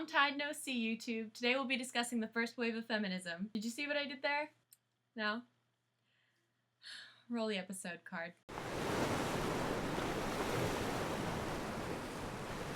tide, no sea, YouTube. Today we'll be discussing the first wave of feminism. Did you see what I did there? No? Roll the episode card.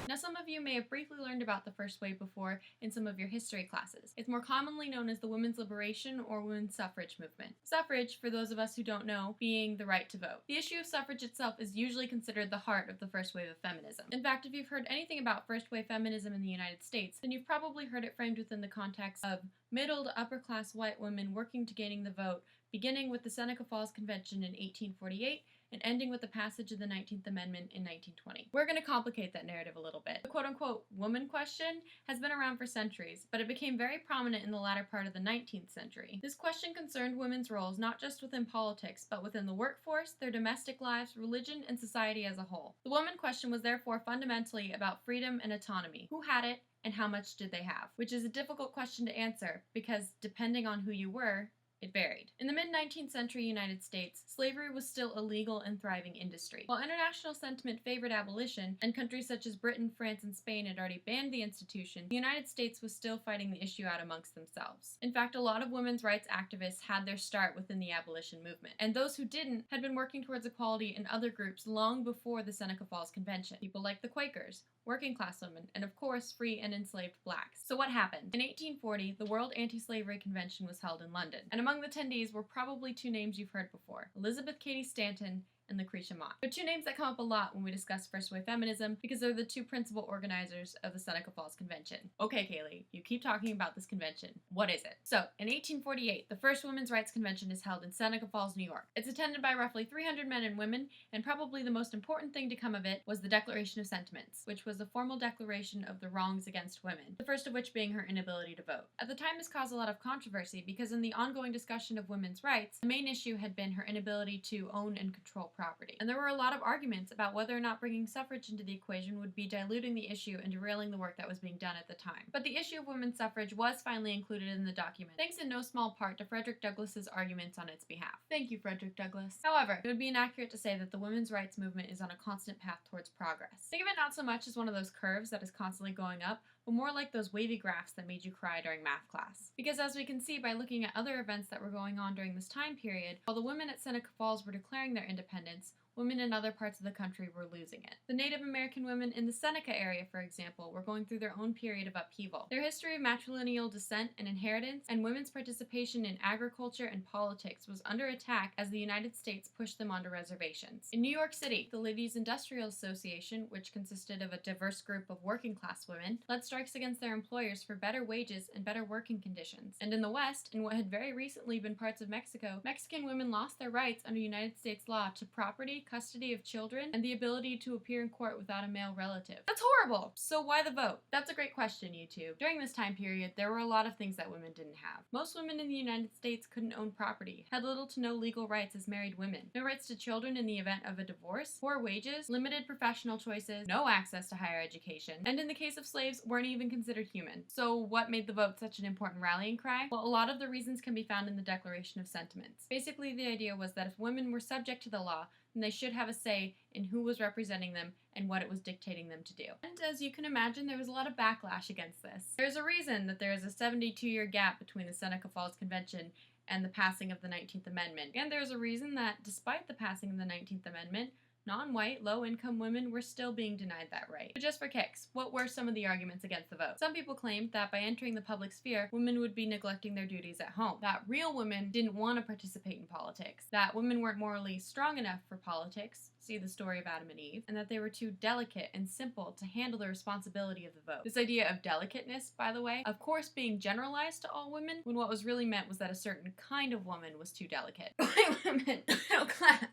Now, some of you may have briefly learned about the first wave before in some of your history classes. It's more commonly known as the women's liberation or women's suffrage movement. Suffrage, for those of us who don't know, being the right to vote. The issue of suffrage itself is usually considered the heart of the first wave of feminism. In fact, if you've heard anything about first wave feminism in the United States, then you've probably heard it framed within the context of middle to upper class white women working to gaining the vote, beginning with the Seneca Falls Convention in 1848 and ending with the passage of the 19th Amendment in 1920. We're going to complicate that narrative a little bit. The quote-unquote woman question has been around for centuries, but it became very prominent in the latter part of the 19th century. This question concerned women's roles not just within politics, but within the workforce, their domestic lives, religion, and society as a whole. The woman question was therefore fundamentally about freedom and autonomy. Who had it, and how much did they have? Which is a difficult question to answer, because depending on who you were, it varied. In the mid-19th century United States, slavery was still a legal and thriving industry. While international sentiment favored abolition, and countries such as Britain, France, and Spain had already banned the institution, the United States was still fighting the issue out amongst themselves. In fact, a lot of women's rights activists had their start within the abolition movement, and those who didn't had been working towards equality in other groups long before the Seneca Falls Convention. People like the Quakers, working class women, and of course, free and enslaved blacks. So what happened? In 1840, the World Anti-Slavery Convention was held in London, and among the attendees were probably two names you've heard before, Elizabeth Cady Stanton and Lucretia Mott. They're two names that come up a lot when we discuss first wave feminism because they're the two principal organizers of the Seneca Falls Convention. Okay, Kaylee, you keep talking about this convention. What is it? So, in 1848, the first women's rights convention is held in Seneca Falls, New York. It's attended by roughly 300 men and women, and probably the most important thing to come of it was the Declaration of Sentiments, which was a formal declaration of the wrongs against women, the first of which being her inability to vote. At the time, this caused a lot of controversy because in the ongoing discussion of women's rights, the main issue had been her inability to own and control property. And there were a lot of arguments about whether or not bringing suffrage into the equation would be diluting the issue and derailing the work that was being done at the time. But the issue of women's suffrage was finally included in the document, thanks in no small part to Frederick Douglass's arguments on its behalf. Thank you, Frederick Douglass. However, it would be inaccurate to say that the women's rights movement is on a constant path towards progress. Think of it not so much as one of those curves that is constantly going up, but more like those wavy graphs that made you cry during math class. Because as we can see by looking at other events that were going on during this time period, while the women at Seneca Falls were declaring their independence, women in other parts of the country were losing it. The Native American women in the Seneca area, for example, were going through their own period of upheaval. Their history of matrilineal descent and inheritance and women's participation in agriculture and politics was under attack as the United States pushed them onto reservations. In New York City, the Ladies Industrial Association, which consisted of a diverse group of working class women, led strikes against their employers for better wages and better working conditions. And in the West, in what had very recently been parts of Mexico, Mexican women lost their rights under United States law to property, custody of children, and the ability to appear in court without a male relative. That's horrible! So why the vote? That's a great question, YouTube. During this time period, there were a lot of things that women didn't have. Most women in the United States couldn't own property, had little to no legal rights as married women, no rights to children in the event of a divorce, poor wages, limited professional choices, no access to higher education, and in the case of slaves, weren't even considered human. So what made the vote such an important rallying cry? Well, a lot of the reasons can be found in the Declaration of Sentiments. Basically, the idea was that if women were subject to the law, then they should have a say in who was representing them and what it was dictating them to do. And as you can imagine, there was a lot of backlash against this. There's a reason that there is a 72-year gap between the Seneca Falls Convention and the passing of the 19th Amendment. And there's a reason that despite the passing of the 19th Amendment, non-white, low-income women were still being denied that right. But just for kicks, what were some of the arguments against the vote? Some people claimed that by entering the public sphere, women would be neglecting their duties at home, that real women didn't want to participate in politics, that women weren't morally strong enough for politics, see the story of Adam and Eve, and that they were too delicate and simple to handle the responsibility of the vote. This idea of delicateness, by the way, of course being generalized to all women, when what was really meant was that a certain kind of woman was too delicate. White women, middle class.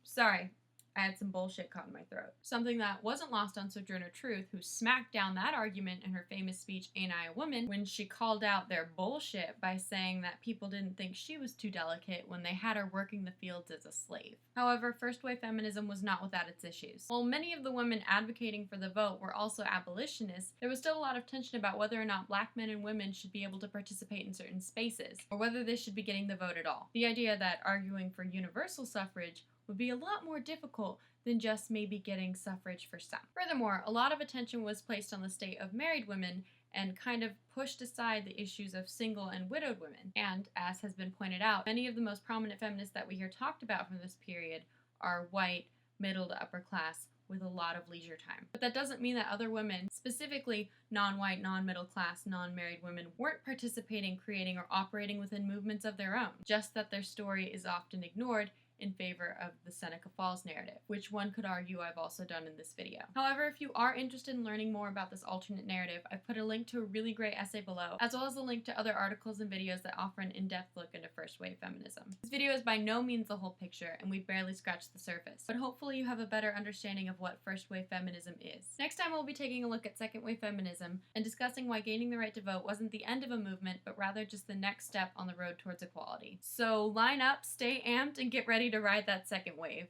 Sorry. I had some bullshit caught in my throat. Something that wasn't lost on Sojourner Truth, who smacked down that argument in her famous speech, Ain't I a Woman, when she called out their bullshit by saying that people didn't think she was too delicate when they had her working the fields as a slave. However, first wave feminism was not without its issues. While many of the women advocating for the vote were also abolitionists, there was still a lot of tension about whether or not black men and women should be able to participate in certain spaces, or whether they should be getting the vote at all. The idea that arguing for universal suffrage would be a lot more difficult than just maybe getting suffrage for some. Furthermore, a lot of attention was placed on the state of married women and kind of pushed aside the issues of single and widowed women. And, as has been pointed out, many of the most prominent feminists that we hear talked about from this period are white, middle to upper class, with a lot of leisure time. But that doesn't mean that other women, specifically non-white, non-middle class, non-married women, weren't participating, creating, or operating within movements of their own, just that their story is often ignored in favor of the Seneca Falls narrative, which one could argue I've also done in this video. However, if you are interested in learning more about this alternate narrative, I've put a link to a really great essay below, as well as a link to other articles and videos that offer an in-depth look into first wave feminism. This video is by no means the whole picture, and we barely scratched the surface, but hopefully you have a better understanding of what first wave feminism is. Next time we'll be taking a look at second wave feminism and discussing why gaining the right to vote wasn't the end of a movement, but rather just the next step on the road towards equality. So line up, stay amped, and get ready to ride that second wave.